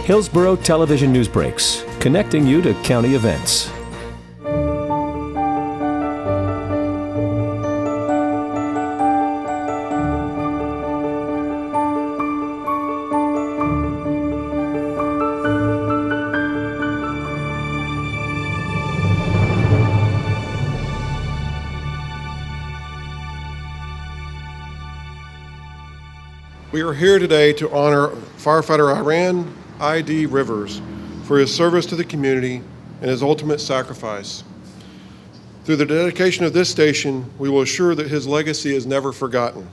Hillsborough Television News Breaks, connecting you to county events. We are here today to honor firefighter Rhyan I.D. Rivers for his service to the community and his ultimate sacrifice. Through the dedication of this station, we will assure that his legacy is never forgotten.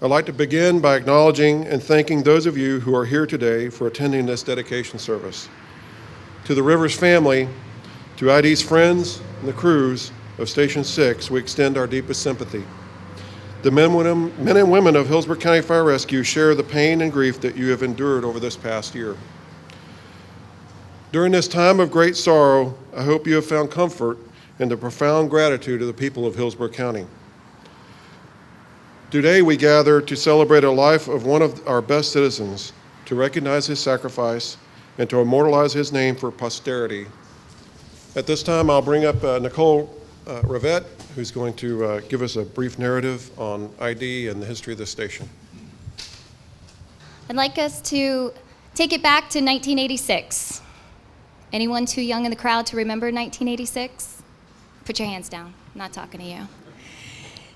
I'd like to begin by acknowledging and thanking those of you who are here today for attending this dedication service. To the Rivers family, to I.D.'s friends and the crews of Station 6, we extend our deepest sympathy. The men and women of Hillsborough County Fire Rescue share the pain and grief that you have endured over this past year. During this time of great sorrow, I hope you have found comfort in the profound gratitude of the people of Hillsborough County. Today we gather to celebrate a life of one of our best citizens, to recognize his sacrifice, and to immortalize his name for posterity. At this time, I'll bring up Nicole Rivette, who's going to give us a brief narrative on ID and the history of this station. I'd like us to take it back to 1986. Anyone too young in the crowd to remember 1986? Put your hands down. I'm not talking to you.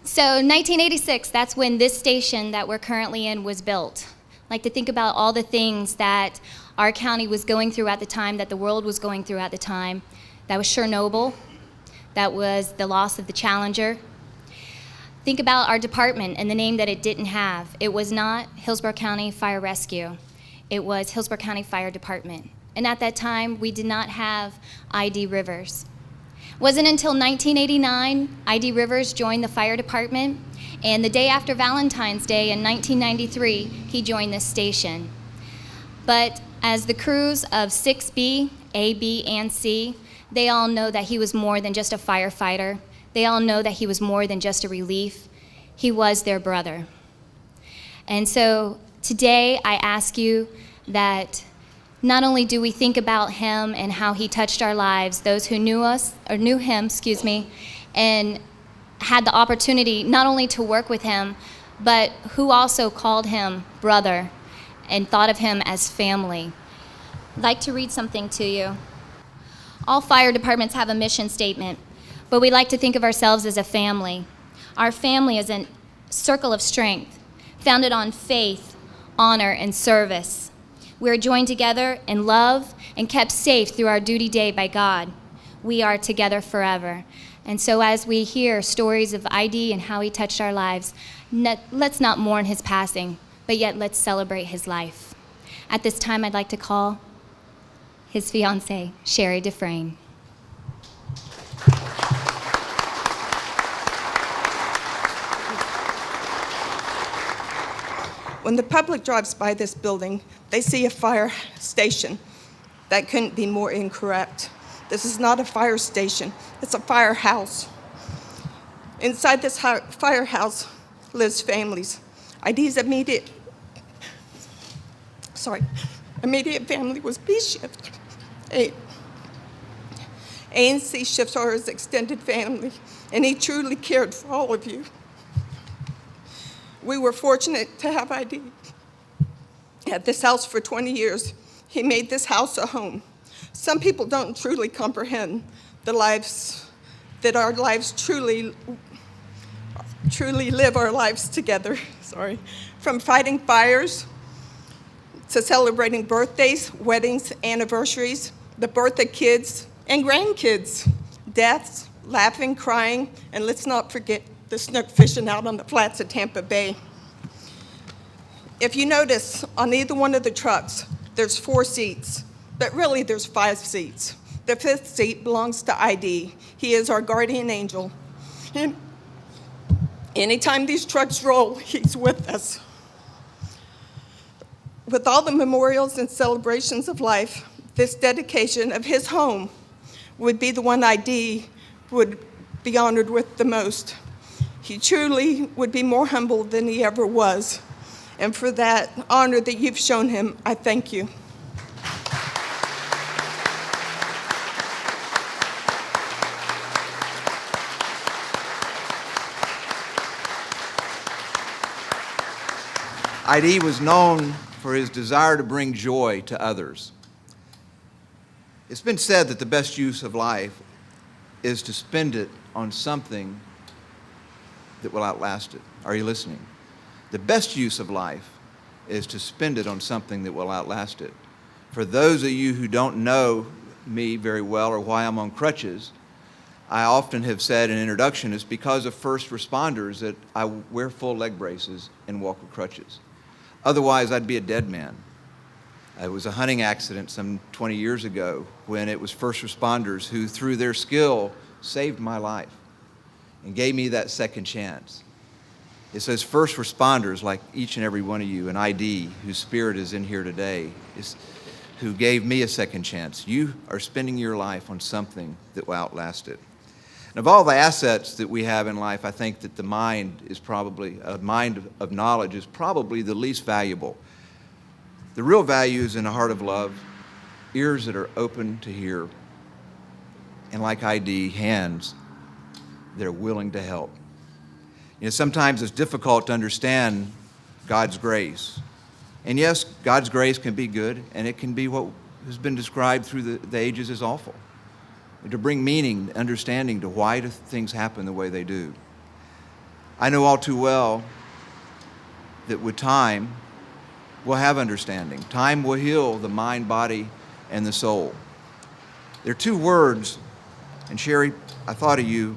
So 1986, that's when this station that we're currently in was built. I like to think about all the things that our county was going through at the time, that the world was going through at the time. That was Chernobyl. That was the loss of the Challenger. Think about our department and the name that it didn't have. It was not Hillsborough County Fire Rescue. It was Hillsborough County Fire Department. And at that time, we did not have I.D. Rivers. It wasn't until 1989, I.D. Rivers joined the fire department, and the day after Valentine's Day in 1993, he joined this station. But as the crews of 6B, A, B, and C, they all know that he was more than just a firefighter. They all know that he was more than just a relief. He was their brother. And so today I ask you that not only do we think about him and how he touched our lives, those who knew him, and had the opportunity not only to work with him, but who also called him brother and thought of him as family. I'd like to read something to you. All fire departments have a mission statement, but we like to think of ourselves as a family. Our family is a circle of strength, founded on faith, honor, and service. We are joined together in love and kept safe through our duty day by God. We are together forever. And so as we hear stories of ID and how he touched our lives, let's not mourn his passing, but yet let's celebrate his life. At this time, I'd like to call his fiancé, Sharri Dufresne. When the public drives by this building, they see a fire station. That couldn't be more incorrect. This is not a fire station, it's a firehouse. Inside this firehouse lives families. ID's immediate family was B shift. A and C shifts are his extended family, and he truly cared for all of you. We were fortunate to have ID at this house for 20 years. He made this house a home. Some people don't truly comprehend the lives, that our lives truly live our lives together, From fighting fires to celebrating birthdays, weddings, anniversaries, the birth of kids and grandkids, deaths, laughing, crying, and let's not forget the snook fishing out on the flats of Tampa Bay. If you notice, on either one of the trucks, there's 4 seats, but really there's 5 seats. The 5th seat belongs to ID. He is our guardian angel. And anytime these trucks roll, he's with us. With all the memorials and celebrations of life, this dedication of his home would be the one ID would be honored with the most. He truly would be more humble than he ever was. And for that honor that you've shown him, I thank you. ID was known for his desire to bring joy to others. It's been said that the best use of life is to spend it on something that will outlast it. Are you listening? The best use of life is to spend it on something that will outlast it. For those of you who don't know me very well or why I'm on crutches, I often have said in introduction, it's because of first responders that I wear full leg braces and walk with crutches. Otherwise, I'd be a dead man. It was a hunting accident some 20 years ago when it was first responders who, through their skill, saved my life and gave me that second chance. It's those first responders, like each and every one of you, an ID, whose spirit is in here today, who gave me a second chance. You are spending your life on something that will outlast it. And of all the assets that we have in life, I think that the mind is probably, a mind of knowledge is probably the least valuable. The real value is in a heart of love, ears that are open to hear, and like ID, hands that are willing to help. You know, sometimes it's difficult to understand God's grace. And yes, God's grace can be good, and it can be what has been described through the ages as awful. To bring meaning, understanding to why do things happen the way they do. I know all too well that with time, we'll have understanding. Time will heal the mind, body, and the soul. There are two words, and Sharri, I thought of you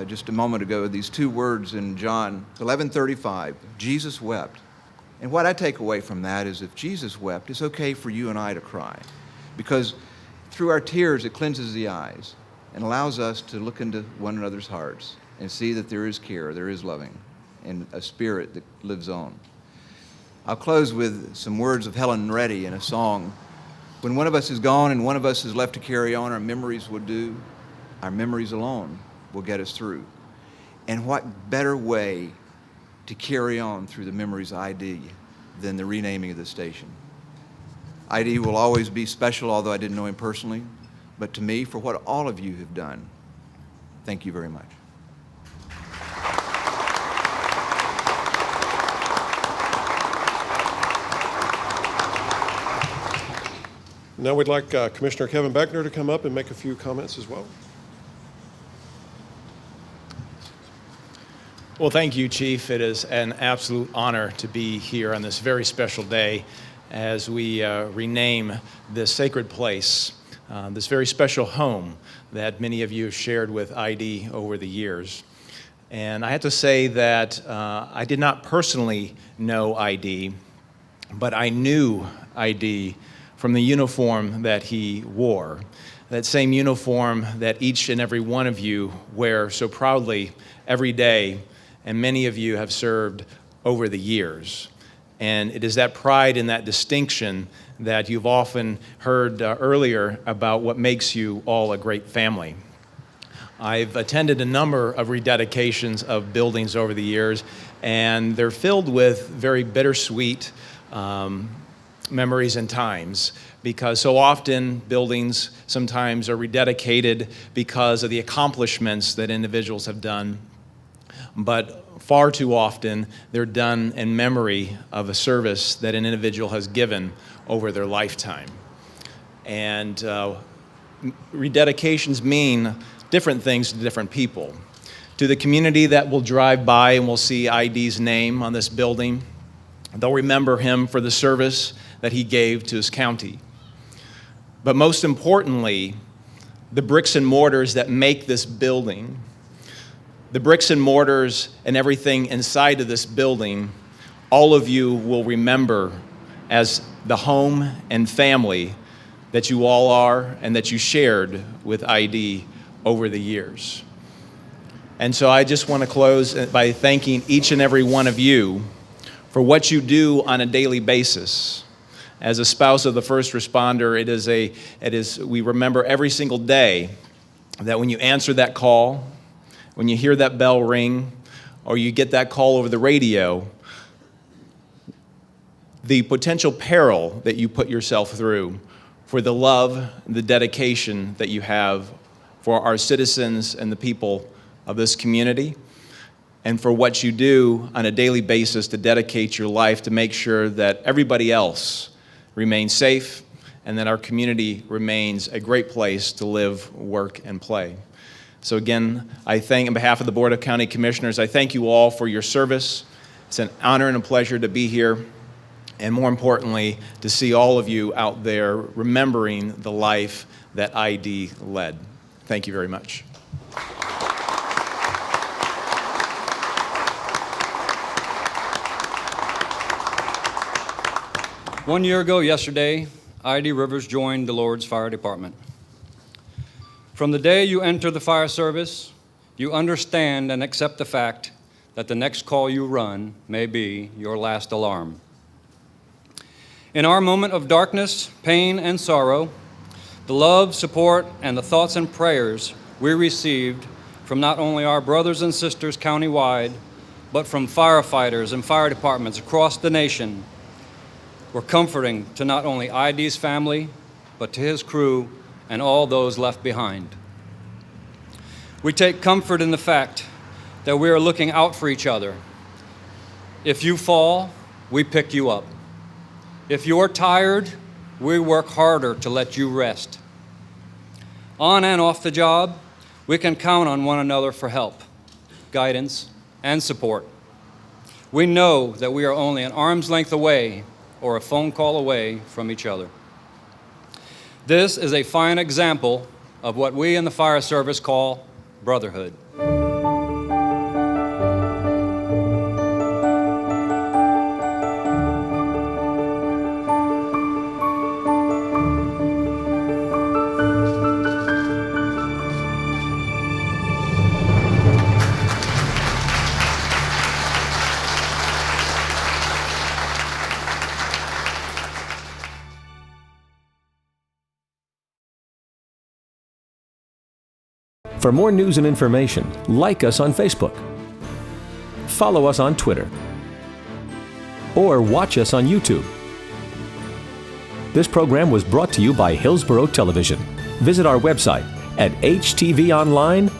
just a moment ago, these two words in John 11:35, Jesus wept. And what I take away from that is if Jesus wept, it's okay for you and I to cry, because through our tears, it cleanses the eyes and allows us to look into one another's hearts and see that there is care, there is loving, and a spirit that lives on. I'll close with some words of Helen Reddy in a song. When one of us is gone and one of us is left to carry on, our memories will do. Our memories alone will get us through. And what better way to carry on through the memories of ID than the renaming of the station? ID will always be special, although I didn't know him personally, but to me, for what all of you have done, thank you very much. Now we'd like Commissioner Kevin Beckner to come up and make a few comments as well. Well, thank you, Chief. It is an absolute honor to be here on this very special day as we rename this sacred place, this very special home that many of you have shared with ID over the years. And I have to say that I did not personally know ID, but I knew ID from the uniform that he wore, that same uniform that each and every one of you wear so proudly every day, and many of you have served over the years. And it is that pride and that distinction that you've often heard earlier about what makes you all a great family. I've attended a number of rededications of buildings over the years, and they're filled with very bittersweet memories and times, because so often buildings sometimes are rededicated because of the accomplishments that individuals have done, but far too often they're done in memory of a service that an individual has given over their lifetime. And rededications mean different things to different people. To the community that will drive by and will see ID's name on this building, they'll remember him for the service that he gave to his county. But most importantly, the bricks and mortars that make this building, the bricks and mortars and everything inside of this building, all of you will remember as the home and family that you all are and that you shared with ID over the years. And so I just want to close by thanking each and every one of you for what you do on a daily basis. As a spouse of the first responder, we remember every single day that when you answer that call, when you hear that bell ring, or you get that call over the radio, the potential peril that you put yourself through for the love, the dedication that you have for our citizens and the people of this community. and for what you do on a daily basis to dedicate your life to make sure that everybody else remains safe and that our community remains a great place to live, work, and play. So again, I thank, on behalf of the Board of County Commissioners, I thank you all for your service. It's an honor and a pleasure to be here, and more importantly, to see all of you out there remembering the life that ID led. Thank you very much. One year ago yesterday, ID Rivers joined the Lord's Fire Department. From the day you enter the fire service, you understand and accept the fact that the next call you run may be your last alarm. In our moment of darkness, pain, and sorrow, the love, support, and the thoughts and prayers we received from not only our brothers and sisters countywide, but from firefighters and fire departments across the nation were comforting to not only ID's family, but to his crew and all those left behind. We take comfort in the fact that we are looking out for each other. If you fall, we pick you up. If you're tired, we work harder to let you rest. On and off the job, we can count on one another for help, guidance, and support. We know that we are only an arm's length away or a phone call away from each other. This is a fine example of what we in the fire service call brotherhood. For more news and information, like us on Facebook, follow us on Twitter, or watch us on YouTube. This program was brought to you by Hillsborough Television. Visit our website at htvonline.org.